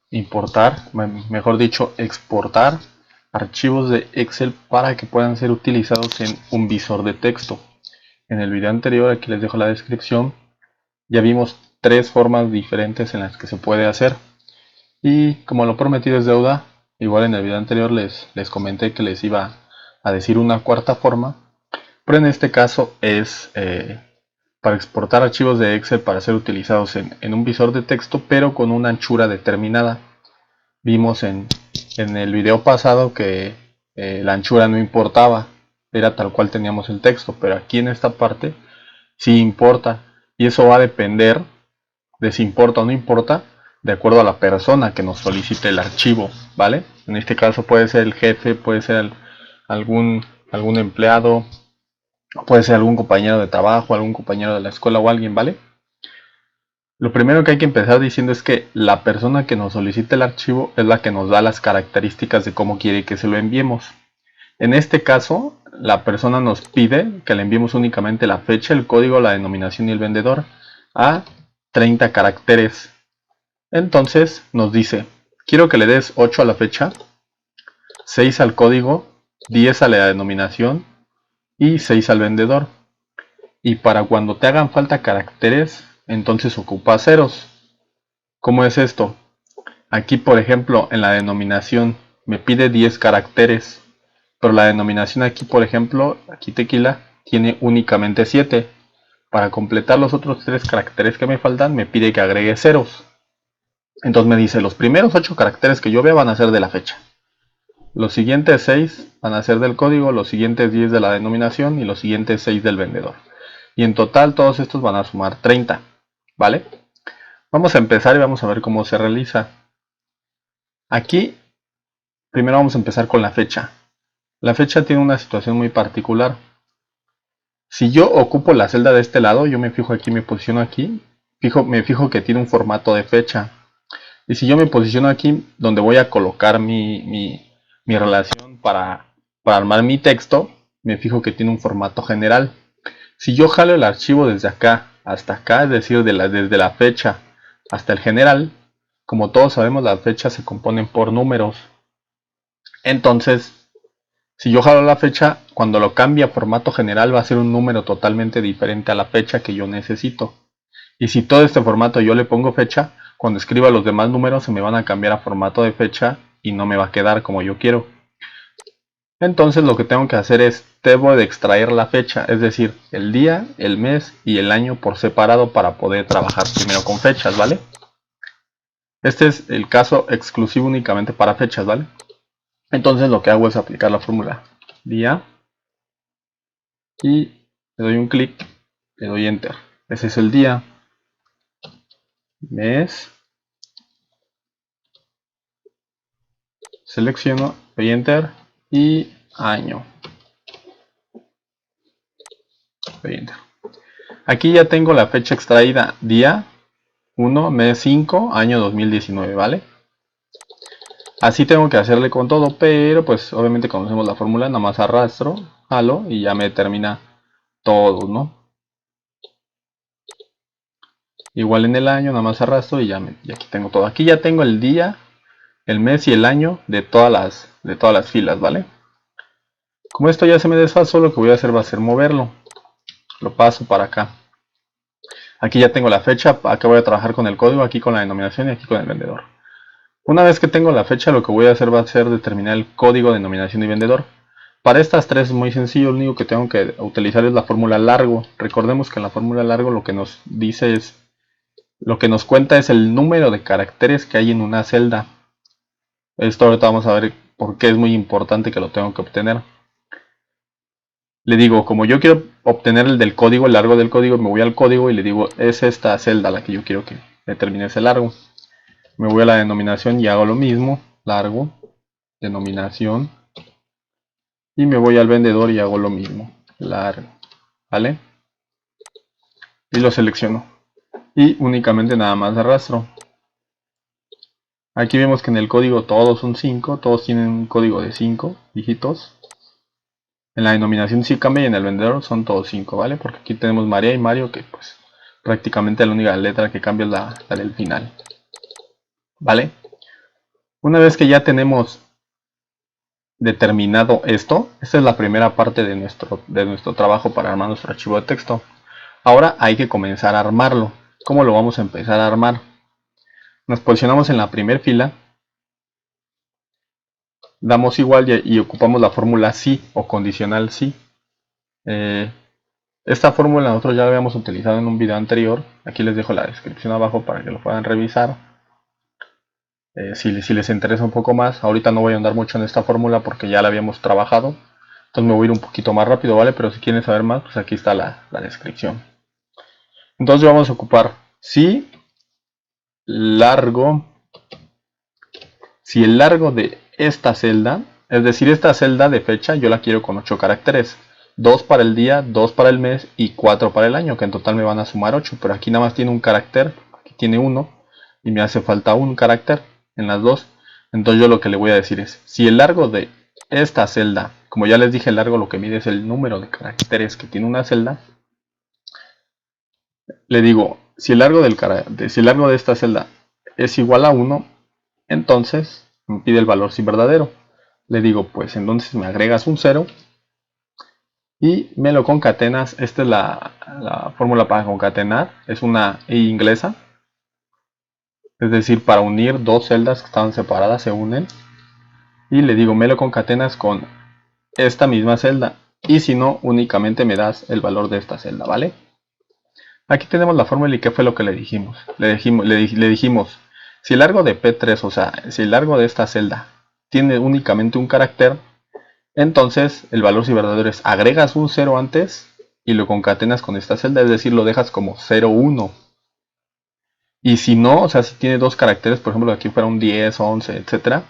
importar, mejor dicho, exportar archivos de Excel para que puedan ser utilizados en un visor de texto. En el video anterior, aquí les dejo la descripción, ya vimos tres formas diferentes en las que se puede hacer. Y como lo prometido es deuda, igual en el video anterior les comenté que les iba a decir una cuarta forma, pero en este caso es para exportar archivos de Excel para ser utilizados en un visor de texto, pero con una anchura determinada. Vimos en el video pasado que la anchura no importaba, era tal cual teníamos el texto, pero aquí en esta parte sí importa, y eso va a depender de si importa o no importa de acuerdo a la persona que nos solicite el archivo, ¿vale? En este caso puede ser el jefe, puede ser algún empleado, puede ser algún compañero de trabajo, algún compañero de la escuela o alguien, ¿vale? Lo primero que hay que empezar diciendo es que la persona que nos solicita el archivo es la que nos da las características de cómo quiere que se lo enviemos. En este caso, la persona nos pide que le enviemos únicamente la fecha, el código, la denominación y el vendedor a 30 caracteres. Entonces nos dice, quiero que le des 8 a la fecha, 6 al código, 10 a la denominación y 6 al vendedor. Y para cuando te hagan falta caracteres, entonces ocupa ceros. ¿Cómo es esto? Aquí, por ejemplo, en la denominación me pide 10 caracteres, pero la denominación aquí, por ejemplo, aquí tequila, tiene únicamente 7. Para completar los otros 3 caracteres que me faltan, me pide que agregue ceros. Entonces me dice, los primeros 8 caracteres que yo vea van a ser de la fecha. Los siguientes 6 van a ser del código, los siguientes 10 de la denominación y los siguientes 6 del vendedor. Y en total todos estos van a sumar 30, ¿vale? Vamos a empezar y vamos a ver cómo se realiza. Aquí, primero vamos a empezar con la fecha. La fecha tiene una situación muy particular. Si yo ocupo la celda de este lado, yo me fijo aquí, me posiciono aquí, me fijo que tiene un formato de fecha. Y si yo me posiciono aquí, donde voy a colocar mi relación para armar mi texto, me fijo que tiene un formato general. Si yo jalo el archivo desde acá hasta acá, es decir, desde la fecha hasta el general, como todos sabemos, las fechas se componen por números. Entonces, si yo jalo la fecha, cuando lo cambie a formato general va a ser un número totalmente diferente a la fecha que yo necesito. Y si todo este formato yo le pongo fecha, cuando escriba los demás números se me van a cambiar a formato de fecha y no me va a quedar como yo quiero. Entonces lo que tengo que hacer es, debo de extraer la fecha, es decir, el día, el mes y el año por separado para poder trabajar primero con fechas, ¿vale? Este es el caso exclusivo únicamente para fechas, ¿vale? Entonces lo que hago es aplicar la fórmula día y le doy un clic, le doy enter. Ese es el día, mes, selecciono, doy enter y año, doy enter. Aquí ya tengo la fecha extraída, día 1, mes 5, año 2019, ¿vale? Así tengo que hacerle con todo, pero pues obviamente conocemos la fórmula, nada más arrastro, jalo y ya me termina todo, ¿no? Igual en el año, nada más arrastro y y aquí tengo todo. Aquí ya tengo el día, el mes y el año de todas las filas, ¿vale? Como esto ya se me desfasó, lo que voy a hacer va a ser moverlo. Lo paso para acá. Aquí ya tengo la fecha, acá voy a trabajar con el código, aquí con la denominación y aquí con el vendedor. Una vez que tengo la fecha, lo que voy a hacer va a ser determinar el código, denominación y vendedor. Para estas tres es muy sencillo, lo único que tengo que utilizar es la fórmula largo. Recordemos que en la fórmula largo lo que nos dice es, lo que nos cuenta es el número de caracteres que hay en una celda. Esto ahorita vamos a ver por qué es muy importante que lo tengo que obtener. Le digo, como yo quiero obtener el del código, el largo del código, me voy al código y le digo, es esta celda la que yo quiero que determine ese largo. Me voy a la denominación y hago lo mismo, largo, denominación, y me voy al vendedor y hago lo mismo, largo, ¿vale? Y lo selecciono. Y únicamente nada más arrastro. Aquí vemos que en el código todos son 5, todos tienen un código de 5 dígitos. En la denominación sí cambia y en el vendedor son todos 5, ¿vale? Porque aquí tenemos María y Mario, que pues prácticamente la única letra que cambia es la del final. ¿vale? Una vez que ya tenemos determinado esto, esta es la primera parte de nuestro trabajo para armar nuestro archivo de texto. Ahora hay que comenzar a armarlo. ¿Cómo lo vamos a empezar a armar? Nos posicionamos en la primera fila, damos igual y ocupamos la fórmula si o condicional si. Esta fórmula nosotros ya la habíamos utilizado en un video anterior. Aquí les dejo la descripción abajo para que lo puedan revisar. Si les interesa un poco más, ahorita no voy a andar mucho en esta fórmula porque ya la habíamos trabajado. Entonces me voy a ir un poquito más rápido, ¿vale? Pero si quieren saber más, pues aquí está la descripción. Entonces vamos a ocupar si largo, si el largo de esta celda, es decir, esta celda de fecha, yo la quiero con 8 caracteres. 2 para el día, 2 para el mes y 4 para el año, que en total me van a sumar 8. Pero aquí nada más tiene un carácter, aquí tiene 1 y me hace falta un carácter en las dos. Entonces yo lo que le voy a decir es, si el largo de esta celda, como ya les dije, el largo lo que mide es el número de caracteres que tiene una celda, le digo, si el largo de esta celda es igual a 1, entonces me pide el valor si verdadero. Le digo, pues entonces me agregas un 0 y me lo concatenas. Esta es la fórmula para concatenar, es una I inglesa. Es decir, para unir dos celdas que estaban separadas se unen. Y le digo, me lo concatenas con esta misma celda. Y si no, únicamente me das el valor de esta celda, ¿vale? Aquí tenemos la fórmula y qué fue lo que le dijimos. Le dijimos, si el largo de P3, o sea, si el largo de esta celda tiene únicamente un carácter, entonces el valor si verdadero es agregas un 0 antes y lo concatenas con esta celda, es decir, lo dejas como 0, 1. Y si no, o sea, si tiene dos caracteres, por ejemplo, aquí fuera un 10, 11, etc.,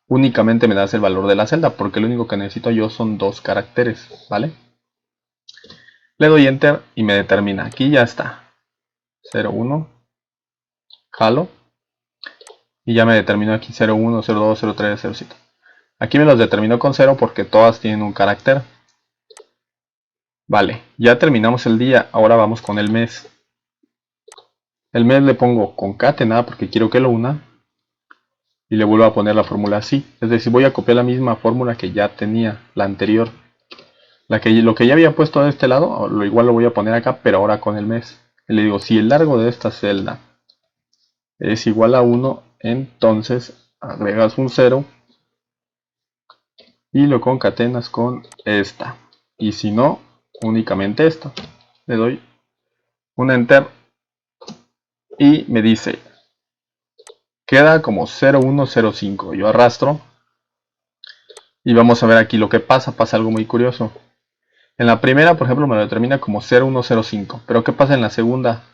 únicamente me das el valor de la celda, porque lo único que necesito yo son dos caracteres, ¿vale? Le doy Enter y me determina. Aquí ya está. 0, 1. Jalo. Y ya me determinó aquí 0, 1, 0, 2, 0, 3, 0, 7. Aquí me los determinó con 0 porque todas tienen un carácter. Vale, ya terminamos el día. Ahora vamos con el mes. El mes le pongo concatenar porque quiero que lo una. Y le vuelvo a poner la fórmula así. Es decir, voy a copiar la misma fórmula que ya tenía, la anterior. Lo que ya había puesto de este lado, igual lo voy a poner acá, pero ahora con el mes. Y le digo, si el largo de esta celda es igual a 1, entonces agregas un 0 y lo concatenas con esta. Y si no, únicamente esta. Le doy un Enter y me dice, queda como 0105. Yo arrastro y vamos a ver aquí lo que pasa. Pasa algo muy curioso. En la primera, por ejemplo, me lo determina como 0105. Pero ¿qué pasa en la segunda?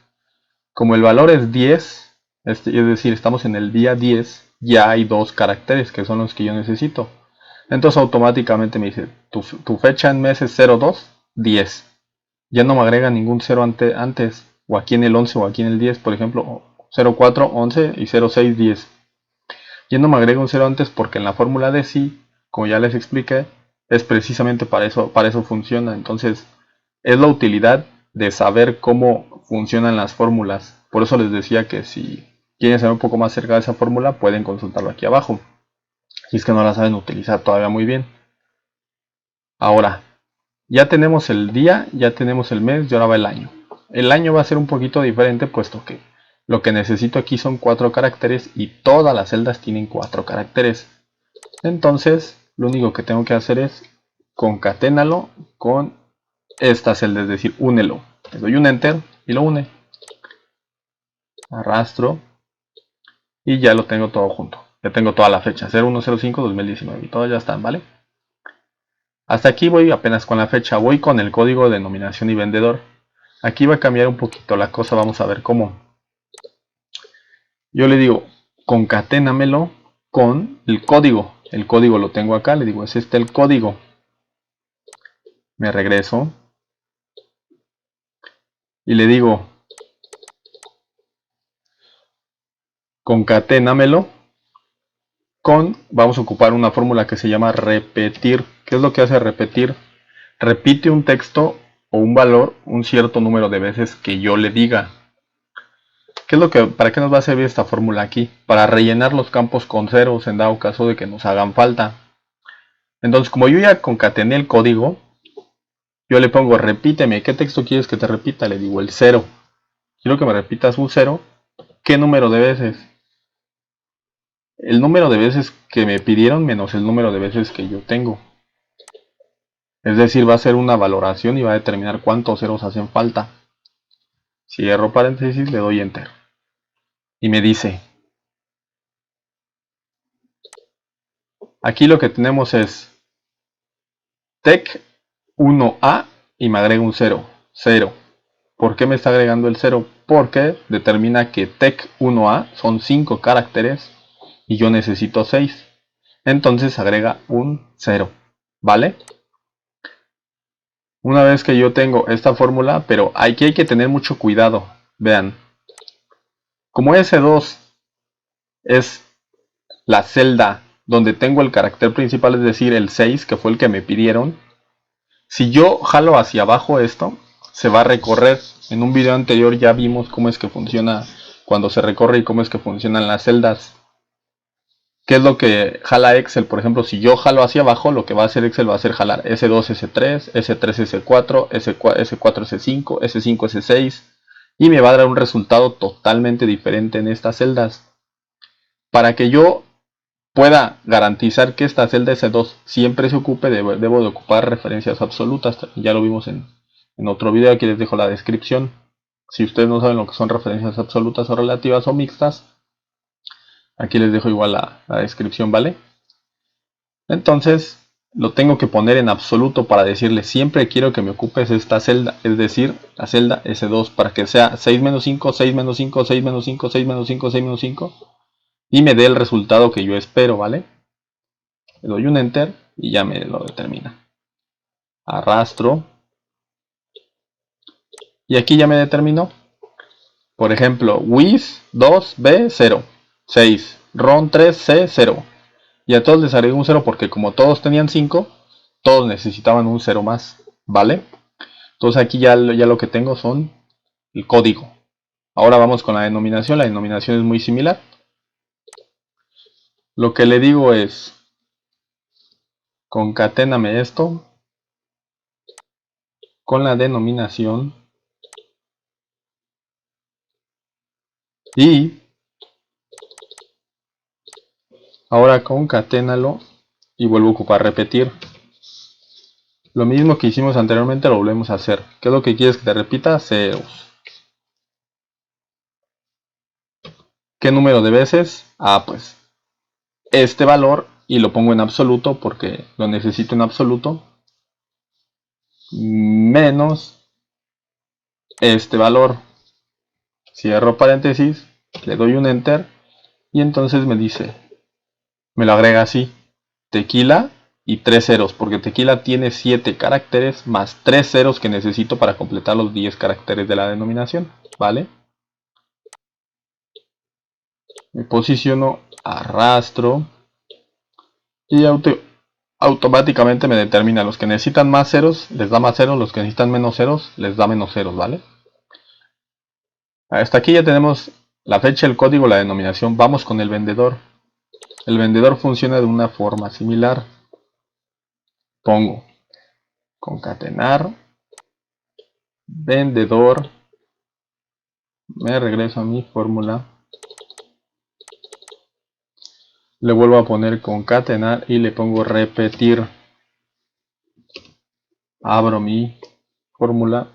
Como el valor es 10, es decir, estamos en el día 10, ya hay dos caracteres que son los que yo necesito. Entonces automáticamente me dice, tu fecha en mes es 02, 10. Ya no me agrega ningún 0 antes, o aquí en el 11 o aquí en el 10, por ejemplo, 04, 11 y 06, 10. Ya no me agrega un 0 antes porque en la fórmula de si, como ya les expliqué, es precisamente para eso funciona. Entonces, es la utilidad de saber cómo funcionan las fórmulas. Por eso les decía que si quieren saber un poco más acerca de esa fórmula, pueden consultarlo aquí abajo. Si es que no la saben utilizar todavía muy bien. Ahora, ya tenemos el día, ya tenemos el mes y ahora va el año. El año va a ser un poquito diferente puesto que lo que necesito aquí son 4 caracteres y todas las celdas tienen 4 caracteres. Entonces, lo único que tengo que hacer es concaténalo con esta celda, es decir, únelo. Le doy un Enter y lo une. Arrastro y ya lo tengo todo junto. Ya tengo toda la fecha, 0105-2019 y todas ya están, ¿vale? Hasta aquí voy apenas con la fecha, voy con el código de denominación y vendedor. Aquí va a cambiar un poquito la cosa, vamos a ver cómo. Yo le digo, concaténamelo con el código. El código lo tengo acá, le digo, es este el código. Me regreso y le digo, concaténamelo con, vamos a ocupar una fórmula que se llama repetir. ¿Qué es lo que hace repetir? Repite un texto o un valor un cierto número de veces que yo le diga. ¿Para qué nos va a servir esta fórmula aquí? Para rellenar los campos con ceros en dado caso de que nos hagan falta. Entonces, como yo ya concatené el código, yo le pongo repíteme, ¿qué texto quieres que te repita? Le digo el 0. Quiero que me repitas un 0. ¿Qué número de veces? El número de veces que me pidieron menos el número de veces que yo tengo. Es decir, va a ser una valoración y va a determinar cuántos ceros hacen falta. Cierro paréntesis, le doy enter. Y me dice, aquí lo que tenemos es tec 1a y me agrega un 0. 0. ¿Por qué me está agregando el 0? Porque determina que tec 1a son 5 caracteres y yo necesito 6. Entonces agrega un 0. ¿Vale? Una vez que yo tengo esta fórmula, pero aquí hay que tener mucho cuidado. Vean, como S2 es la celda donde tengo el carácter principal, es decir, el 6, que fue el que me pidieron, si yo jalo hacia abajo esto, se va a recorrer. En un video anterior ya vimos cómo es que funciona cuando se recorre y cómo es que funcionan las celdas. ¿Qué es lo que jala Excel? Por ejemplo, si yo jalo hacia abajo, lo que va a hacer Excel va a hacer jalar S2, S3, S3, S4, S4, S5, S5, S6 y me va a dar un resultado totalmente diferente en estas celdas. Para que yo pueda garantizar que esta celda S2 siempre se ocupe, debo de ocupar referencias absolutas. Ya lo vimos en otro video, aquí les dejo la descripción. Si ustedes no saben lo que son referencias absolutas o relativas o mixtas, aquí les dejo igual la descripción, ¿vale? Entonces lo tengo que poner en absoluto para decirle siempre quiero que me ocupes esta celda, es decir, la celda S2, para que sea 6 menos 5, 6 menos 5, 6 menos 5, 6 menos 5, 6 menos 5 y me dé el resultado que yo espero, ¿vale? Le doy un enter y ya me lo determina. Arrastro y aquí ya me determinó. Por ejemplo, with 2b 0, 6, ron 3c 0. Y a todos les agregué un 0 porque como todos tenían 5, todos necesitaban un 0 más, ¿vale? Entonces aquí ya lo que tengo son el código. Ahora vamos con la denominación. La denominación es muy similar. Lo que le digo es, concaténame esto con la denominación y ahora concaténalo y vuelvo a ocupar repetir. Lo mismo que hicimos anteriormente lo volvemos a hacer. ¿Qué es lo que quieres que te repita? Ceros. ¿Qué número de veces? Ah, pues este valor y lo pongo en absoluto porque lo necesito en absoluto. Menos este valor. Cierro paréntesis, le doy un enter y entonces me dice, me lo agrega así, tequila y 3 ceros, porque tequila tiene 7 caracteres más 3 ceros que necesito para completar los 10 caracteres de la denominación, ¿vale? Me posiciono, arrastro y automáticamente me determina los que necesitan más ceros, les da más ceros, los que necesitan menos ceros, les da menos ceros, ¿vale? Hasta aquí ya tenemos la fecha, el código, la denominación. Vamos con el vendedor. El vendedor funciona de una forma similar. Pongo concatenar vendedor, me regreso a mi fórmula, le vuelvo a poner concatenar y le pongo repetir. Abro mi fórmula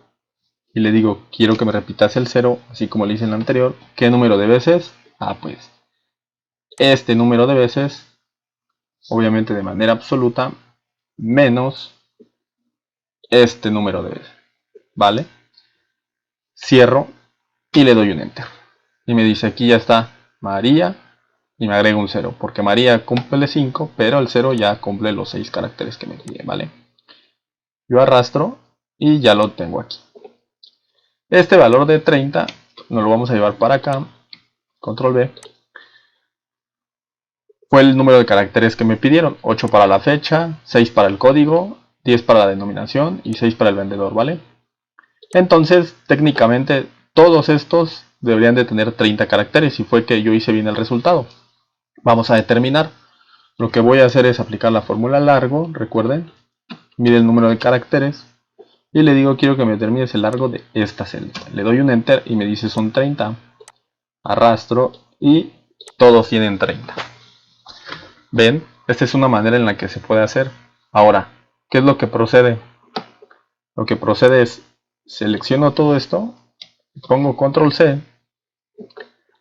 y le digo quiero que me repitas el 0 así como le hice en la anterior. ¿Qué número de veces? Ah, pues este número de veces, obviamente de manera absoluta, menos este número de veces, ¿vale? Cierro y le doy un enter y me dice aquí ya está María y me agrega un 0 porque María cumple 5 pero el 0 ya cumple los 6 caracteres que me pide, ¿vale? Yo arrastro y ya lo tengo aquí. Este valor de 30 nos lo vamos a llevar para acá, control V, fue el número de caracteres que me pidieron, 8 para la fecha, 6 para el código, 10 para la denominación y 6 para el vendedor, ¿vale? Entonces técnicamente todos estos deberían de tener 30 caracteres y fue que yo hice bien el resultado. Vamos a determinar. Lo que voy a hacer es aplicar la fórmula largo, recuerden, mide el número de caracteres y le digo quiero que me determines el largo de esta celda. Le doy un enter y me dice son 30. Arrastro y todos tienen 30. ¿Ven? Esta es una manera en la que se puede hacer. Ahora, ¿qué es lo que procede? Lo que procede es, selecciono todo esto, pongo control C.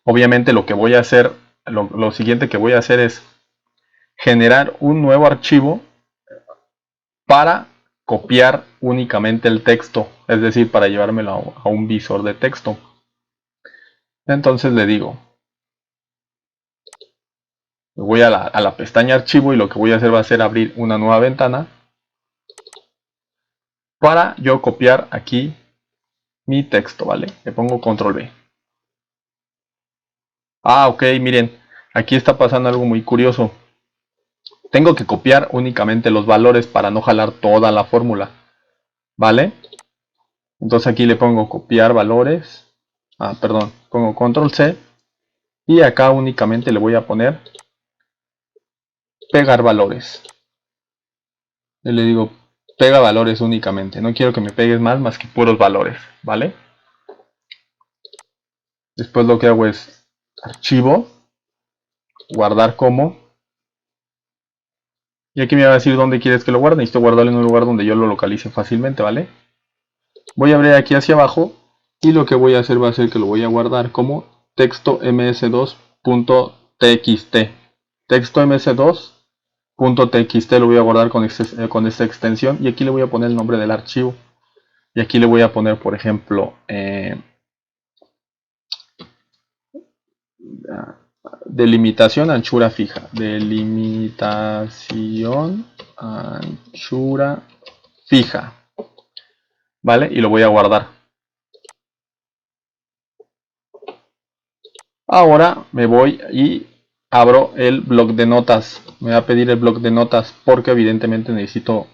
Obviamente lo que voy a hacer, lo siguiente que voy a hacer es generar un nuevo archivo para copiar únicamente el texto, es decir, para llevármelo a un visor de texto. Entonces le digo, voy a la pestaña archivo y lo que voy a hacer va a ser abrir una nueva ventana para yo copiar aquí mi texto, ¿vale? Le pongo control V. Ah, ok, miren, aquí está pasando algo muy curioso. Tengo que copiar únicamente los valores para no jalar toda la fórmula, ¿vale? Entonces aquí le pongo copiar valores, pongo control C y acá únicamente le voy a poner pegar valores. Y le digo pega valores únicamente, no quiero que me pegues más que puros valores, ¿vale? Después lo que hago es archivo, guardar como, y aquí me va a decir dónde quieres que lo guarde. Necesito guardarlo en un lugar donde yo lo localice fácilmente, ¿vale? Voy a abrir aquí hacia abajo y lo que voy a hacer va a ser que lo voy a guardar como texto ms2.txt. Texto ms2.txt lo voy a guardar con esta extensión y aquí le voy a poner el nombre del archivo. Y aquí le voy a poner, por ejemplo, delimitación anchura fija. Delimitación anchura fija. ¿Vale? Y lo voy a guardar. Ahora me voy y abro el bloc de notas. Me va a pedir el bloc de notas porque evidentemente necesito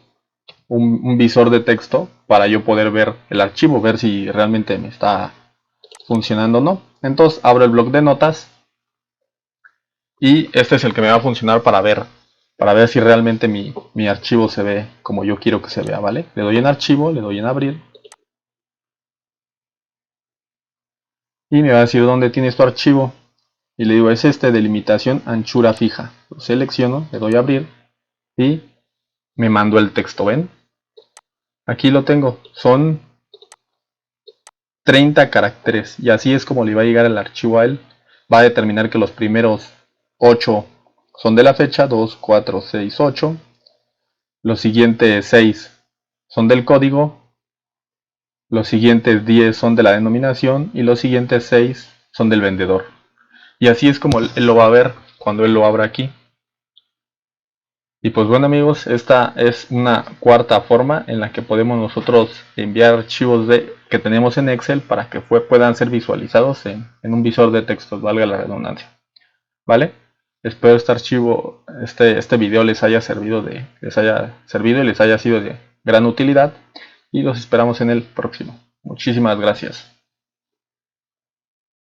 un visor de texto para yo poder ver el archivo, ver si realmente me está funcionando o no. Entonces abro el bloc de notas y este es el que me va a funcionar para ver si realmente mi archivo se ve como yo quiero que se vea, ¿vale? Le doy en archivo, le doy en abrir y me va a decir dónde tienes tu archivo y le digo es este, delimitación anchura fija. Lo selecciono, le doy a abrir y me mandó el texto, ¿ven? Aquí lo tengo, son 30 caracteres y así es como le va a llegar el archivo a él. Va a determinar que los primeros 8 son de la fecha, 2, 4, 6, 8. Los siguientes 6 son del código, los siguientes 10 son de la denominación y los siguientes 6 son del vendedor. Y así es como él lo va a ver cuando él lo abra aquí. Y pues bueno amigos, esta es una cuarta forma en la que podemos nosotros enviar archivos que tenemos en Excel para que puedan ser visualizados en un visor de textos, valga la redundancia. ¿Vale? Espero este video les haya servido y les haya sido de gran utilidad y los esperamos en el próximo. Muchísimas gracias.